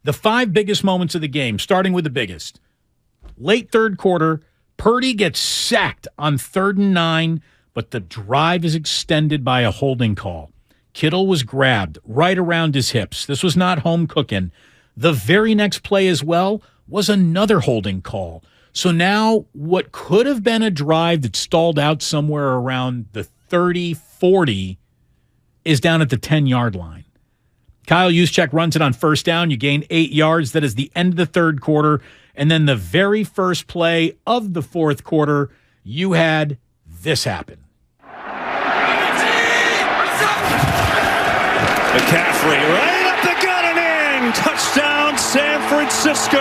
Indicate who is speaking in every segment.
Speaker 1: The 5 biggest moments of the game, starting with the biggest. Late third quarter, Purdy gets sacked on 3rd and 9, but the drive is extended by a holding call. Kittle was grabbed right around his hips. This was not home cooking. The very next play as well was another holding call. So now what could have been a drive that stalled out somewhere around the 30, 40 is down at the 10-yard line. Kyle Juszczyk runs it on first down. You gain 8 yards. That is the end of the third quarter. And then the very first play of the fourth quarter, you had this happen.
Speaker 2: McCaffrey right up the gut and in. Touchdown, San Francisco.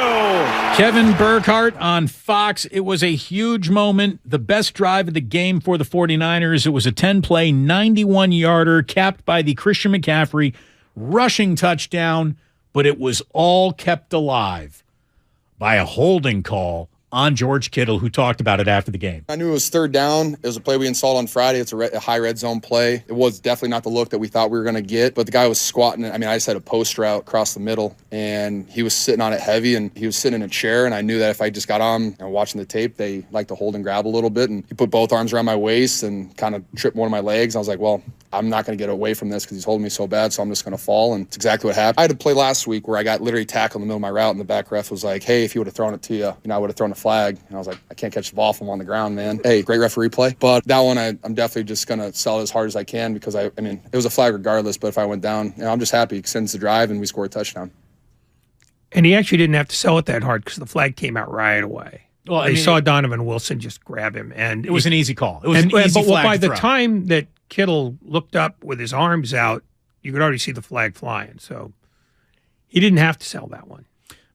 Speaker 1: Kevin Burkhardt on Fox. It was a huge moment. The best drive of the game for the 49ers. It was a 10-play, 91-yarder capped by the Christian McCaffrey rushing touchdown, but it was all kept alive by a holding call on George Kittle, who talked about it after the game.
Speaker 3: I knew it was 3rd down. It was a play we installed on Friday. It's a high red zone play. It was definitely not the look that we thought we were going to get, but the guy was squatting. I mean, I just had a post route across the middle, and he was sitting on it heavy, and he was sitting in a chair, and I knew that if I just got on and watching the tape, they like to hold and grab a little bit, and he put both arms around my waist and kind of tripped one of my legs. I was like, well, I'm not going to get away from this because he's holding me so bad, so I'm just going to fall, and it's exactly what happened. I had a play last week where I got literally tackled in the middle of my route, and the back ref was like, hey, if he would have thrown it to you, I would have thrown a flag. And I was like, I can't catch the ball if I'm on the ground, man. Hey, great referee play. But that one, I'm definitely just going to sell it as hard as I can because, I mean, it was a flag regardless, but if I went down, I'm just happy. It extends the drive, and we scored a touchdown.
Speaker 4: And he actually didn't have to sell it that hard because the flag came out right away. Well, I mean, saw Donovan Wilson just grab him. And
Speaker 1: it was an easy call. It was an easy flag
Speaker 4: by
Speaker 1: to
Speaker 4: the
Speaker 1: throw.
Speaker 4: time that Kittle looked up with his arms out, you could already see the flag flying. So he didn't have to sell that one.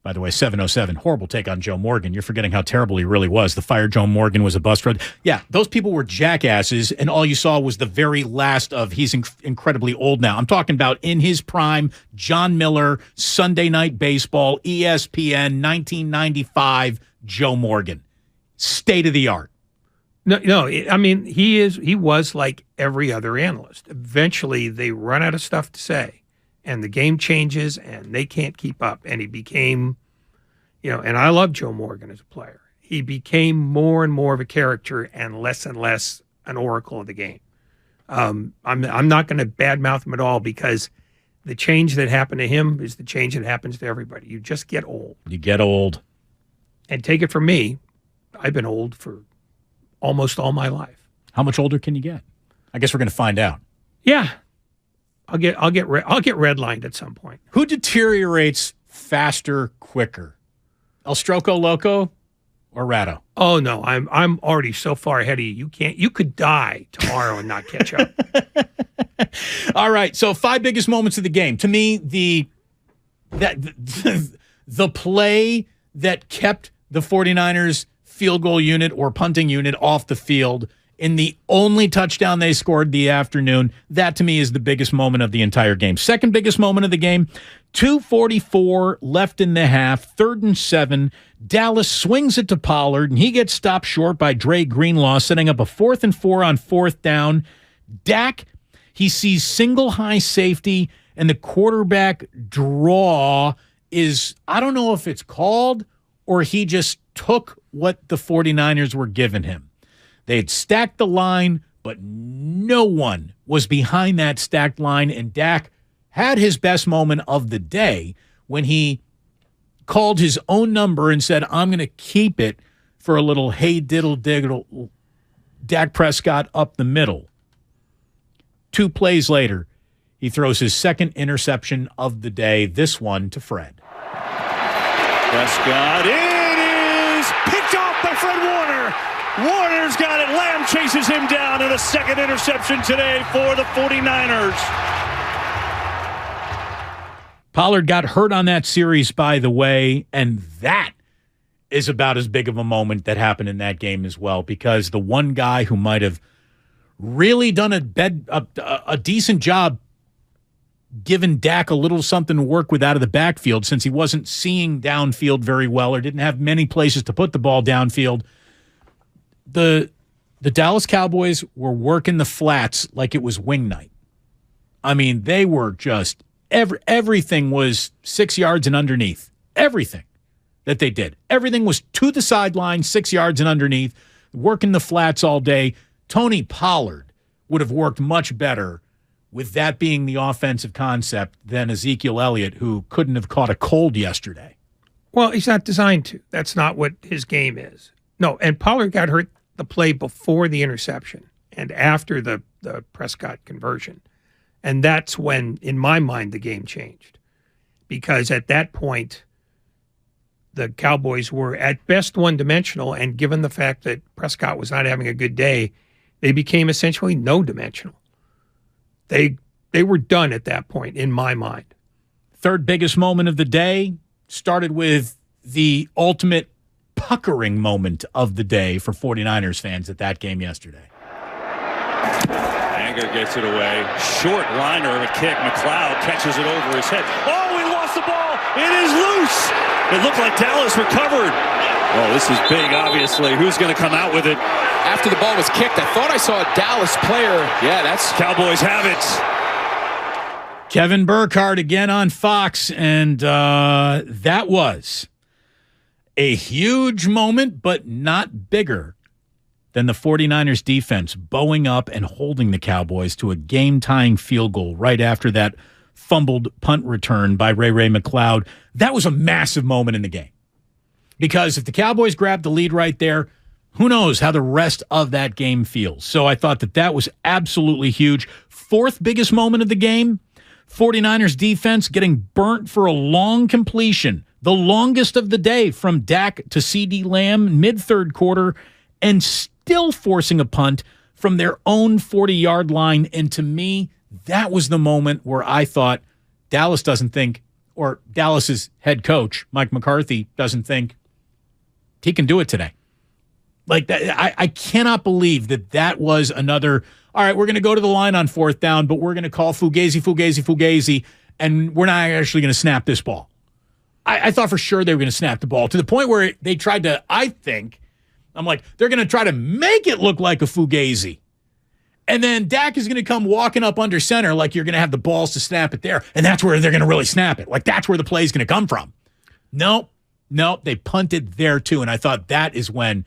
Speaker 1: By the way, 707, horrible take on Joe Morgan. You're forgetting how terrible he really was. The fire Joe Morgan was a bust road. Yeah, those people were jackasses, and all you saw was the very last of he's incredibly old now. I'm talking about in his prime, John Miller, Sunday Night Baseball, ESPN, 1995, Joe Morgan. State of the art.
Speaker 4: No, I mean, he was like every other analyst. Eventually, they run out of stuff to say. And the game changes, and they can't keep up. And he became, and I love Joe Morgan as a player. He became more and more of a character and less an oracle of the game. I'm not going to badmouth him at all because the change that happened to him is the change that happens to everybody. You just get old.
Speaker 1: You get old.
Speaker 4: And take it from me, I've been old for almost all my life.
Speaker 1: How much older can you get? I guess we're going to find out.
Speaker 4: Yeah. I'll get redlined at some point.
Speaker 1: Who deteriorates faster, quicker? El Stroco Loco or Ratto?
Speaker 4: Oh no, I'm already so far ahead of you. You could die tomorrow and not catch up.
Speaker 1: All right, so 5 biggest moments of the game. To me, the play that kept the 49ers field goal unit or punting unit off the field in the only touchdown they scored the afternoon, that to me is the biggest moment of the entire game. Second biggest moment of the game, 2:44 left in the half, 3rd and 7. Dallas swings it to Pollard, and he gets stopped short by Dre Greenlaw, setting up a 4th and 4 on 4th down. Dak, he sees single high safety, and the quarterback draw is, I don't know if it's called or he just took what the 49ers were giving him. They had stacked the line, but no one was behind that stacked line, and Dak had his best moment of the day when he called his own number and said, I'm going to keep it for a little hey diddle diddle Dak Prescott up the middle. 2 plays later, he throws his second interception of the day, this one to Fred.
Speaker 2: Prescott, it is picked off by Fred Warner. Warner's got it. Lamb chases him down, and a second interception today for the 49ers.
Speaker 1: Pollard got hurt on that series, by the way, and that is about as big of a moment that happened in that game as well, because the one guy who might have really done a decent job giving Dak a little something to work with out of the backfield, since he wasn't seeing downfield very well or didn't have many places to put the ball downfield, the Dallas Cowboys were working the flats like it was wing night. I mean, they were just everything was 6 yards and underneath. Everything that they did. Everything was to the sideline, 6 yards and underneath, working the flats all day. Tony Pollard would have worked much better with that being the offensive concept than Ezekiel Elliott, who couldn't have caught a cold yesterday.
Speaker 4: Well, he's not designed to. That's not what his game is. No, and Pollard got hurt the play before the interception and after the Prescott conversion. And that's when, in my mind, the game changed. Because at that point, the Cowboys were at best one-dimensional, and given the fact that Prescott was not having a good day, they became essentially no-dimensional. They were done at that point, in my mind.
Speaker 1: Third biggest moment of the day started with the ultimate puckering moment of the day for 49ers fans at that game yesterday.
Speaker 2: Anger gets it away. Short liner of a kick. McLeod catches it over his head. Oh, he lost the ball. It is loose. It looked like Dallas recovered. Oh, this is big, obviously. Who's going to come out with it?
Speaker 5: After the ball was kicked, I thought I saw a Dallas player. Yeah, that's...
Speaker 2: Cowboys have it.
Speaker 1: Kevin Burkhardt again on Fox, and that was a huge moment, but not bigger than the 49ers defense bowing up and holding the Cowboys to a game-tying field goal right after that fumbled punt return by Ray McLeod. That was a massive moment in the game. Because if the Cowboys grabbed the lead right there, who knows how the rest of that game feels. So I thought that was absolutely huge. Fourth biggest moment of the game, 49ers defense getting burnt for a long completion, the longest of the day from Dak to CeeDee Lamb mid-third quarter, and still forcing a punt from their own 40-yard line. And to me, that was the moment where I thought Dallas doesn't think, or Dallas's head coach, Mike McCarthy, doesn't think he can do it today. Like that, I cannot believe that was another, all right, we're going to go to the line on fourth down, but we're going to call Fugazi, and we're not actually going to snap this ball. I thought for sure they were going to snap the ball to the point where they tried to, I'm like, they're going to try to make it look like a Fugazi. And then Dak is going to come walking up under center like you're going to have the balls to snap it there, and that's where they're going to really snap it. Like that's where the play is going to come from. Nope, they punted there too, and I thought that is when,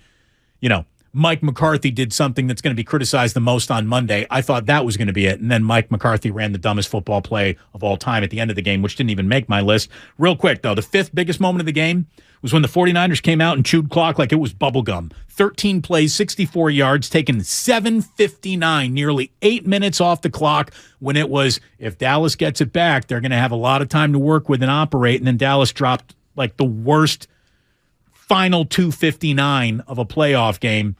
Speaker 1: Mike McCarthy did something that's going to be criticized the most on Monday. I thought that was going to be it. And then Mike McCarthy ran the dumbest football play of all time at the end of the game, which didn't even make my list. Real quick, though, the fifth biggest moment of the game was when the 49ers came out and chewed clock like it was bubblegum. 13 plays, 64 yards, taken 7:59, nearly 8 minutes off the clock when it was, if Dallas gets it back, they're going to have a lot of time to work with and operate. And then Dallas dropped like the worst final 2:59 of a playoff game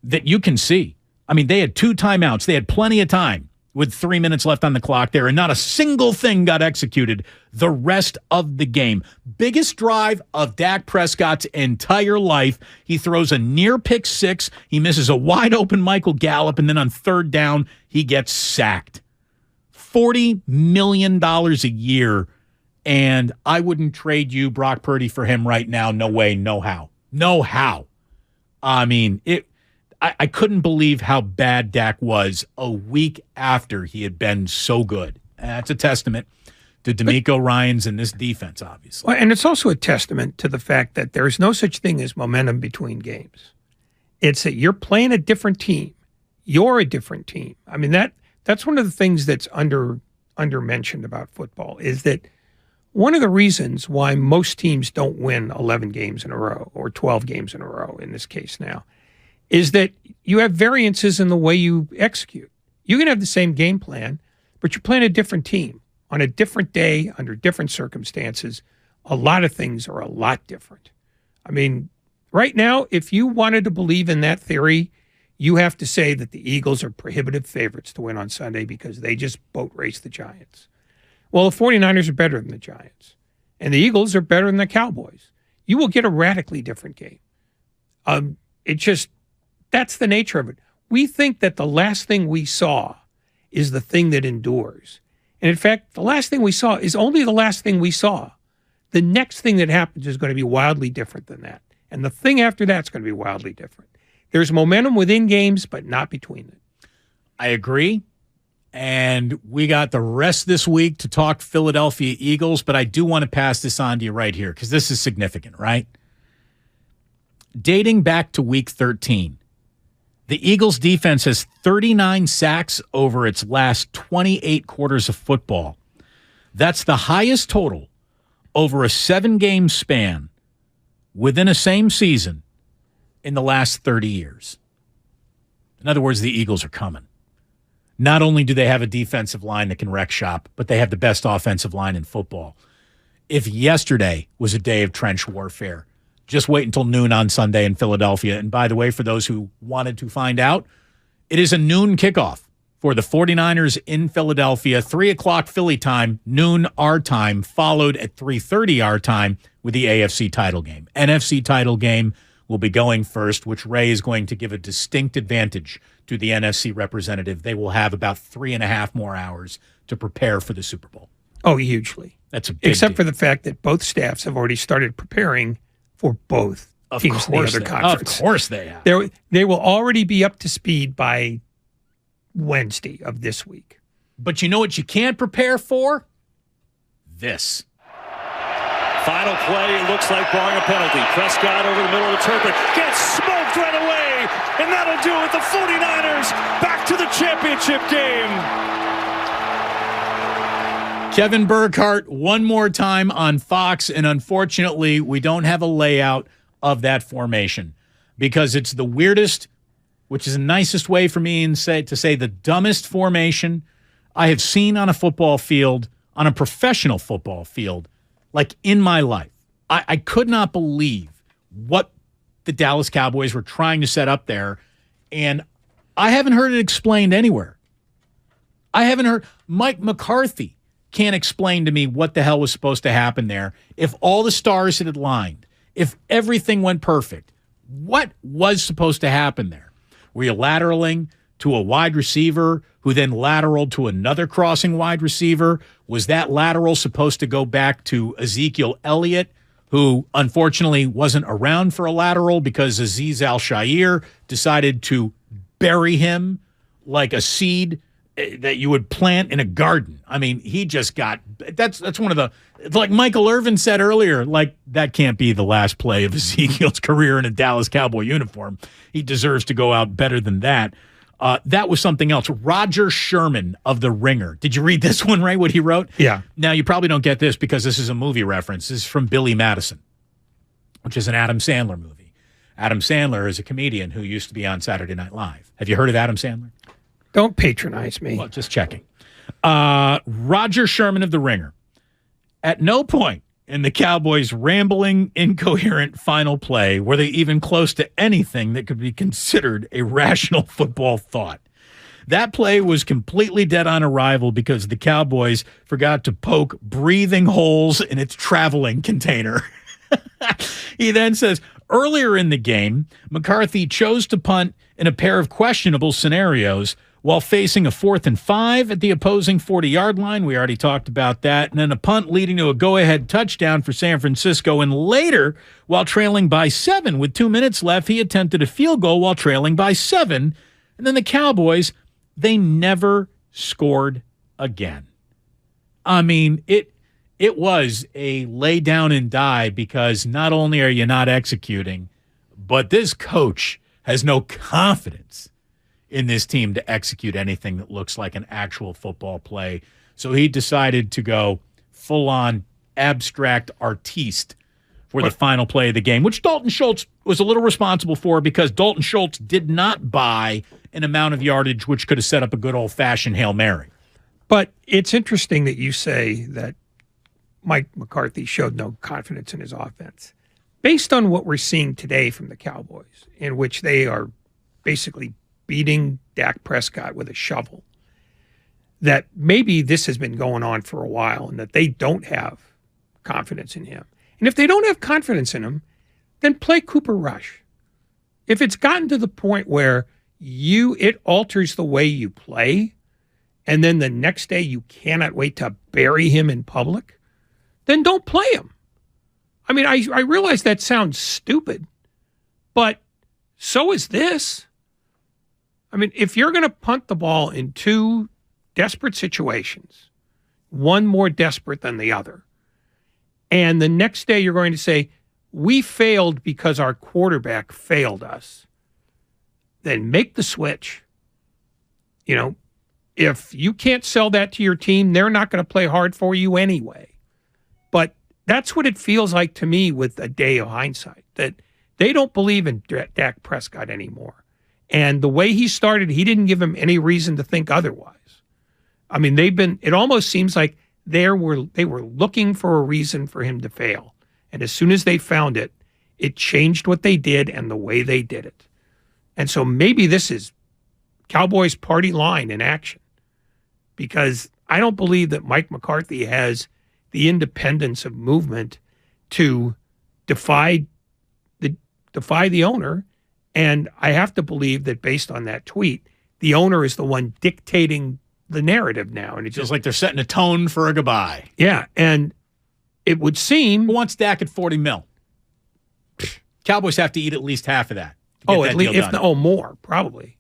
Speaker 1: that you can see. I mean, they had 2 timeouts. They had plenty of time with 3 minutes left on the clock there, and not a single thing got executed the rest of the game. Biggest drive of Dak Prescott's entire life. He throws a near pick 6. He misses a wide-open Michael Gallup, and then on third down, he gets sacked. $40 million a year, and I wouldn't trade you, Brock Purdy, for him right now. No way, no how. No how. I mean, I couldn't believe how bad Dak was a week after he had been so good. That's a testament to DeMeco Ryans and this defense, obviously.
Speaker 4: Well, and it's also a testament to the fact that there's no such thing as momentum between games. It's that you're playing a different team. You're a different team. I mean, that's one of the things that's under-mentioned about football is that one of the reasons why most teams don't win 11 games in a row or 12 games in a row in this case now is that you have variances in the way you execute. You can have the same game plan, but you're playing a different team on a different day under different circumstances. A lot of things are a lot different. I mean, right now, if you wanted to believe in that theory, you have to say that the Eagles are prohibitive favorites to win on Sunday because they just boat race the Giants. Well, the 49ers are better than the Giants, and the Eagles are better than the Cowboys. You will get a radically different game. That's the nature of it. We think that the last thing we saw is the thing that endures. And in fact, the last thing we saw is only the last thing we saw. The next thing that happens is going to be wildly different than that. And the thing after that's going to be wildly different. There's momentum within games, but not between them.
Speaker 1: I agree. And we got the rest this week to talk Philadelphia Eagles, but I do want to pass this on to you right here because this is significant, right? Dating back to week 13, the Eagles defense has 39 sacks over its last 28 quarters of football. That's the highest total over a 7-game span within a same season in the last 30 years. In other words, the Eagles are coming. Not only do they have a defensive line that can wreck shop, but they have the best offensive line in football. If yesterday was a day of trench warfare, just wait until noon on Sunday in Philadelphia. And by the way, for those who wanted to find out, it is a noon kickoff for the 49ers in Philadelphia, 3 o'clock Philly time, noon our time, followed at 3:30 our time with the AFC title game. NFC title game will be going first, which Ray is going to give a distinct advantage to the NFC representative. They will have about 3.5 more hours to prepare for the Super Bowl.
Speaker 4: Oh, hugely.
Speaker 1: That's a big
Speaker 4: Except
Speaker 1: deal.
Speaker 4: for the fact that both staffs have already started preparing for both teams in the other conference.
Speaker 1: Of course they have.
Speaker 4: They will already be up to speed by Wednesday of this week.
Speaker 1: But you know what you can't prepare for? This.
Speaker 2: Final play, it looks like barring a penalty. Prescott over the middle of the turban gets smoked right away, and that'll do it. The 49ers back to the championship game.
Speaker 1: Kevin Burkhardt one more time on Fox, and unfortunately, we don't have a layout of that formation because it's the weirdest, which is the nicest way for me to say the dumbest formation I have seen on a football field, on a professional football field, like in my life. I could not believe what the Dallas Cowboys were trying to set up there, and I haven't heard it explained anywhere. I haven't heard. Mike McCarthy can't explain to me what the hell was supposed to happen there. If all the stars had aligned, if everything went perfect, what was supposed to happen there? Were you lateraling to a wide receiver who then lateraled to another crossing wide receiver? Was that lateral supposed to go back to Ezekiel Elliott, who unfortunately wasn't around for a lateral because Azeez Al-Shaair decided to bury him like a seed that you would plant in a garden? I mean, he just got – that's one of the – like Michael Irvin said earlier, like that can't be the last play of Ezekiel's career in a Dallas Cowboy uniform. He deserves to go out better than that. That was something else. Roger Sherman of The Ringer. Did you read this one, Ray, what he wrote?
Speaker 4: Yeah.
Speaker 1: Now, you probably don't get this because this is a movie reference. This is from Billy Madison, which is an Adam Sandler movie. Adam Sandler is a comedian who used to be on Saturday Night Live. Have you heard of Adam Sandler?
Speaker 4: Don't patronize me.
Speaker 1: Well, just checking. Roger Sherman of The Ringer. At no point in the Cowboys' rambling, incoherent final play were they even close to anything that could be considered a rational football thought. That play was completely dead on arrival because the Cowboys forgot to poke breathing holes in its traveling container. He then says, earlier in the game, McCarthy chose to punt in a pair of questionable scenarios while facing a 4th and 5 at the opposing 40-yard line. We already talked about that. And then a punt leading to a go-ahead touchdown for San Francisco. And later, while trailing by 7 with 2 minutes left, he attempted a field goal while trailing by 7. And then the Cowboys, they never scored again. I mean, it was a lay down and die because not only are you not executing, but this coach has no confidence in this team to execute anything that looks like an actual football play. So he decided to go full-on abstract artiste for the final play of the game, which Dalton Schultz was a little responsible for because Dalton Schultz did not buy an amount of yardage which could have set up a good old-fashioned Hail Mary.
Speaker 4: But it's interesting that you say that Mike McCarthy showed no confidence in his offense. Based on what we're seeing today from the Cowboys, in which they are basically beating Dak Prescott with a shovel, that maybe this has been going on for a while and that they don't have confidence in him. And if they don't have confidence in him, then play Cooper Rush. If it's gotten to the point where it alters the way you play, and then the next day you cannot wait to bury him in public, then don't play him. I mean, I realize that sounds stupid, but so is this. I mean, if you're going to punt the ball in 2 desperate situations, one more desperate than the other. And the next day you're going to say, we failed because our quarterback failed us. Then make the switch. You know, if you can't sell that to your team, they're not going to play hard for you anyway. But that's what it feels like to me with a day of hindsight, that they don't believe in Dak Prescott anymore. And the way he started, he didn't give him any reason to think otherwise. I mean, it almost seems like they were looking for a reason for him to fail. And as soon as they found it, it changed what they did and the way they did it. And so maybe this is Cowboys party line in action, because I don't believe that Mike McCarthy has the independence of movement to defy the owner. And I have to believe that based on that tweet, the owner is the one dictating the narrative now. And it
Speaker 1: feels like they're setting a tone for a goodbye.
Speaker 4: Yeah. And it would seem.
Speaker 1: Who wants Dak at $40 million? Cowboys have to eat at least half of that.
Speaker 4: At least, more, probably.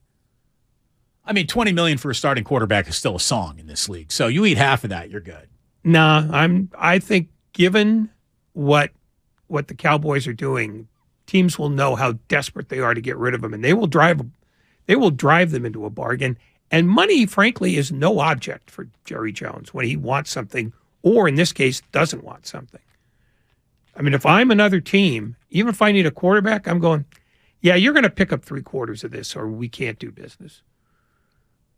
Speaker 1: I mean, $20 million for a starting quarterback is still a song in this league. So you eat half of that, you're good.
Speaker 4: Nah, I think given what the Cowboys are doing, teams will know how desperate they are to get rid of him, and they will drive them into a bargain. And money, frankly, is no object for Jerry Jones when he wants something, or in this case, doesn't want something. I mean, if I'm another team, even if I need a quarterback, I'm going, yeah, you're going to pick up 3/4 of this, or we can't do business.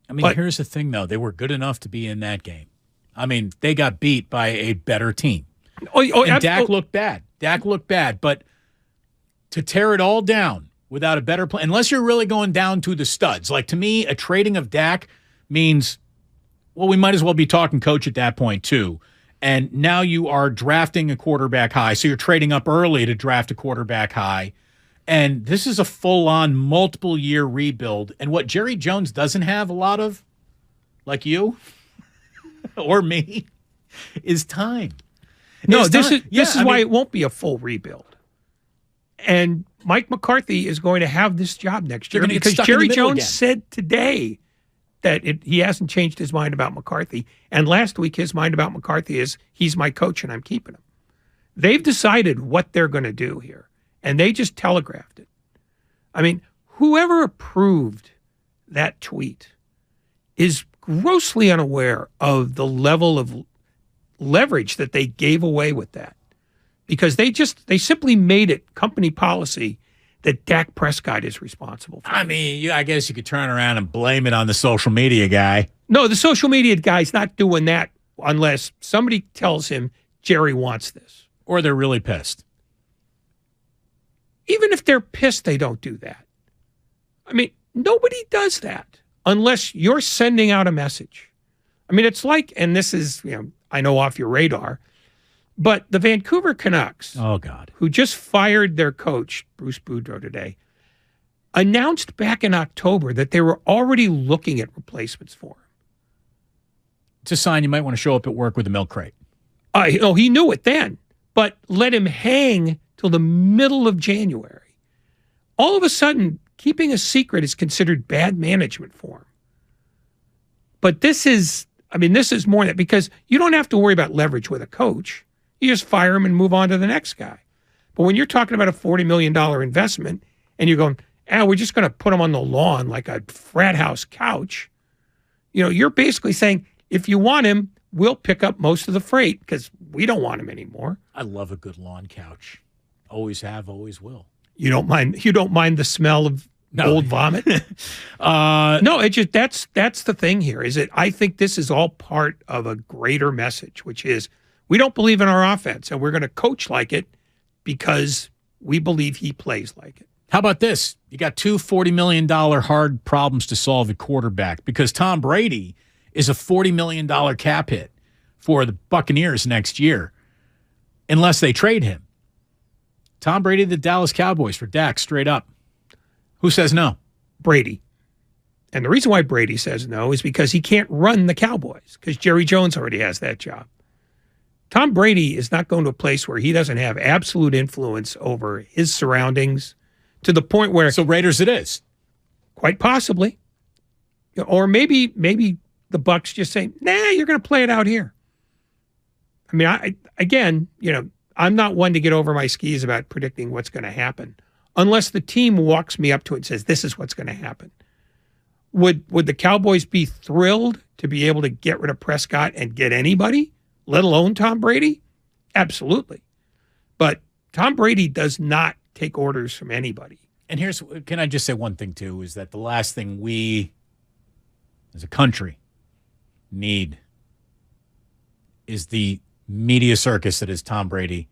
Speaker 1: I mean, here's the thing, though. They were good enough to be in that game. I mean, they got beat by a better team. And Dak looked bad. Dak looked bad. But to tear it all down without a better plan, unless you're really going down to the studs, like to me, a trading of Dak means, well, we might as well be talking coach at that point, too. And now you are drafting a quarterback high. So you're trading up early to draft a quarterback high. And this is a full-on multiple-year rebuild. And what Jerry Jones doesn't have a lot of, like you or me, is time.
Speaker 4: No, this is why it won't be a full rebuild. And Mike McCarthy is going to have this job next year because Jerry Jones said today that he hasn't changed his mind about McCarthy. And last week, his mind about McCarthy is he's my coach and I'm keeping him. They've decided what they're going to do here. And they just telegraphed it. I mean, whoever approved that tweet is grossly unaware of the level of leverage that they gave away with that. Because they simply made it company policy that Dak Prescott is responsible for.
Speaker 1: I mean, I guess you could turn around and blame it on the social media guy.
Speaker 4: No, the social media guy's not doing that unless somebody tells him Jerry wants this.
Speaker 1: Or they're really pissed.
Speaker 4: Even if they're pissed, they don't do that. I mean, nobody does that unless you're sending out a message. I mean, it's like, and this is, I know off your radar, but the Vancouver Canucks, who just fired their coach, Bruce Boudreau, today, announced back in October that they were already looking at replacements for him.
Speaker 1: It's a sign you might want to show up at work with a milk crate.
Speaker 4: He knew it then, but let him hang till the middle of January. All of a sudden, keeping a secret is considered bad management for him. But this is more than that, because you don't have to worry about leverage with a coach. You just fire him and move on to the next guy. But when you're talking about a $40 million investment and you're going, we're just going to put him on the lawn like a frat house couch, you're basically saying, if you want him, we'll pick up most of the freight because we don't want him anymore.
Speaker 1: I love a good lawn couch. Always have, always will.
Speaker 4: You don't mind the smell of old vomit? No, it just that's the thing here. I think this is all part of a greater message, which is we don't believe in our offense and we're going to coach like it because we believe he plays like it.
Speaker 1: How about this? You got two $40 million hard problems to solve at quarterback because Tom Brady is a $40 million cap hit for the Buccaneers next year unless they trade him. Tom Brady, the Dallas Cowboys for Dak, straight up. Who says no?
Speaker 4: Brady. And the reason why Brady says no is because he can't run the Cowboys because Jerry Jones already has that job. Tom Brady is not going to a place where he doesn't have absolute influence over his surroundings to the point where...
Speaker 1: So Raiders it is.
Speaker 4: Quite possibly. Or maybe the Bucs just say, nah, you're going to play it out here. I mean, again, I'm not one to get over my skis about predicting what's going to happen unless the team walks me up to it and says, this is what's going to happen. Would the Cowboys be thrilled to be able to get rid of Prescott and get anybody, let alone Tom Brady? Absolutely. But Tom Brady does not take orders from anybody.
Speaker 1: And can I just say one thing too, is that the last thing we as a country need is the media circus that is Tom Brady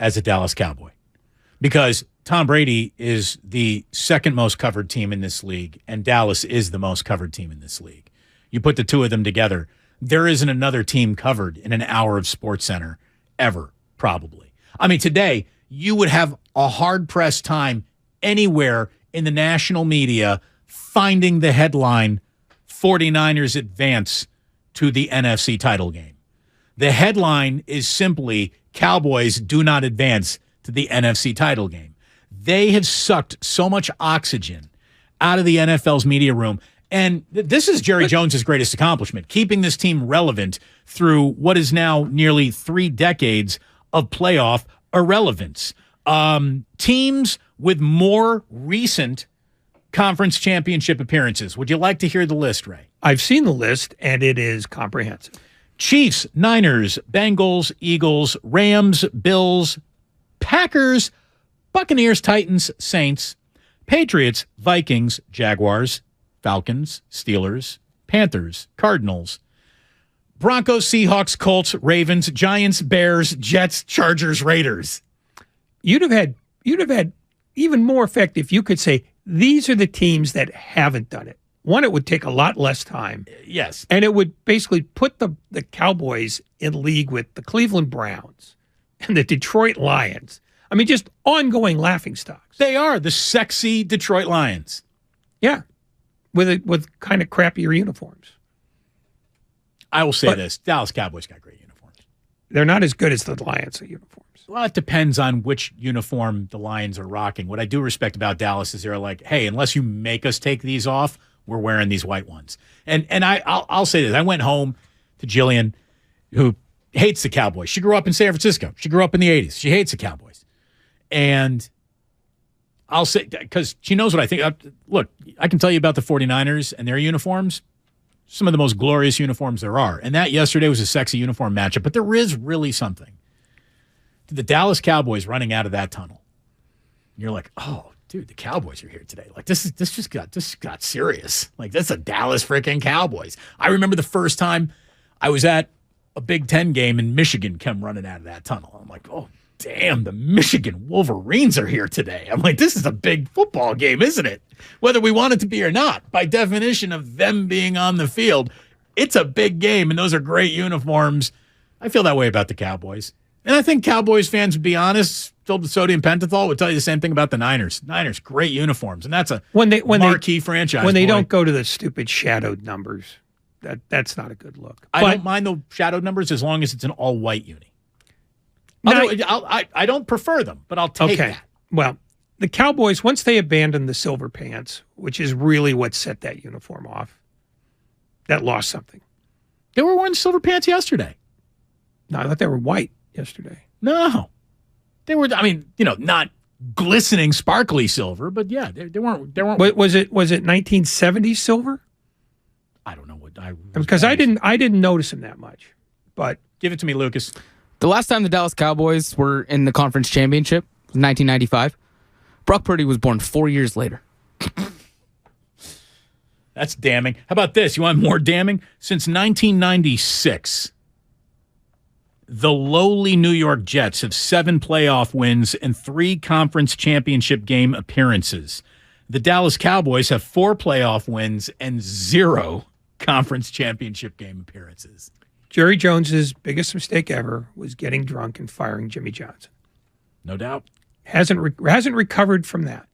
Speaker 1: as a Dallas Cowboy. Because Tom Brady is the second most covered team in this league, and Dallas is the most covered team in this league. You put the two of them together, there isn't another team covered in an hour of SportsCenter ever, probably. I mean, today, you would have a hard-pressed time anywhere in the national media finding the headline, 49ers advance to the NFC title game. The headline is simply, Cowboys do not advance to the NFC title game. They have sucked so much oxygen out of the NFL's media room. And this is Jerry Jones's greatest accomplishment, keeping this team relevant through what is now nearly 3 decades of playoff irrelevance. Teams with more recent conference championship appearances. Would you like to hear the list, Ray?
Speaker 4: I've seen the list, and it is comprehensive.
Speaker 1: Chiefs, Niners, Bengals, Eagles, Rams, Bills, Packers, Buccaneers, Titans, Saints, Patriots, Vikings, Jaguars, Falcons, Steelers, Panthers, Cardinals, Broncos, Seahawks, Colts, Ravens, Giants, Bears, Jets, Chargers, Raiders.
Speaker 4: You'd have had even more effect if you could say, these are the teams that haven't done it. One, it would take a lot less time.
Speaker 1: Yes.
Speaker 4: And it would basically put the Cowboys in league with the Cleveland Browns and the Detroit Lions. I mean, just ongoing laughingstocks.
Speaker 1: They are the sexy Detroit Lions.
Speaker 4: Yeah. With kind of crappier uniforms.
Speaker 1: I will say this. Dallas Cowboys got great uniforms.
Speaker 4: They're not as good as the Lions uniforms.
Speaker 1: Well, it depends on which uniform the Lions are rocking. What I do respect about Dallas is they're like, hey, unless you make us take these off, we're wearing these white ones. And I'll say this. I went home to Jillian, who hates the Cowboys. She grew up in San Francisco. She grew up in the 80s. She hates the Cowboys. And I'll say, because she knows what I think. Look, I can tell you about the 49ers and their uniforms. Some of the most glorious uniforms there are. And that yesterday was a sexy uniform matchup. But there is really something to the Dallas Cowboys running out of that tunnel. You're like, oh, dude, the Cowboys are here today. Like, this just got serious. Like, that's a Dallas freaking Cowboys. I remember the first time I was at a Big Ten game and Michigan come running out of that tunnel. I'm like, oh, damn, the Michigan Wolverines are here today. I'm like, this is a big football game, isn't it? Whether we want it to be or not, by definition of them being on the field, it's a big game, and those are great uniforms. I feel that way about the Cowboys. And I think Cowboys fans would be honest, filled with sodium pentothal, would tell you the same thing about the Niners. Niners, great uniforms, and that's a marquee franchise.
Speaker 4: When they don't go to the stupid shadowed numbers, that's not a good look.
Speaker 1: I don't mind the shadowed numbers as long as it's an all-white uni. I don't prefer them, but I'll take that.
Speaker 4: Well, the Cowboys, once they abandoned the silver pants, which is really what set that uniform off, that lost something.
Speaker 1: They were wearing silver pants yesterday.
Speaker 4: No, I thought they were white yesterday.
Speaker 1: No. They were, I mean, not glistening, sparkly silver, but yeah, they weren't.
Speaker 4: Was it 1970s silver?
Speaker 1: I don't know what
Speaker 4: because I didn't notice them that much. But
Speaker 1: give it to me, Lucas.
Speaker 6: The last time the Dallas Cowboys were in the conference championship was 1995. Brock Purdy was born 4 years later.
Speaker 1: That's damning. How about this? You want more damning? Since 1996, the lowly New York Jets have 7 playoff wins and 3 conference championship game appearances. The Dallas Cowboys have 4 playoff wins and 0 conference championship game appearances.
Speaker 4: Jerry Jones's biggest mistake ever was getting drunk and firing Jimmy Johnson.
Speaker 1: No doubt.
Speaker 4: Hasn't recovered from that.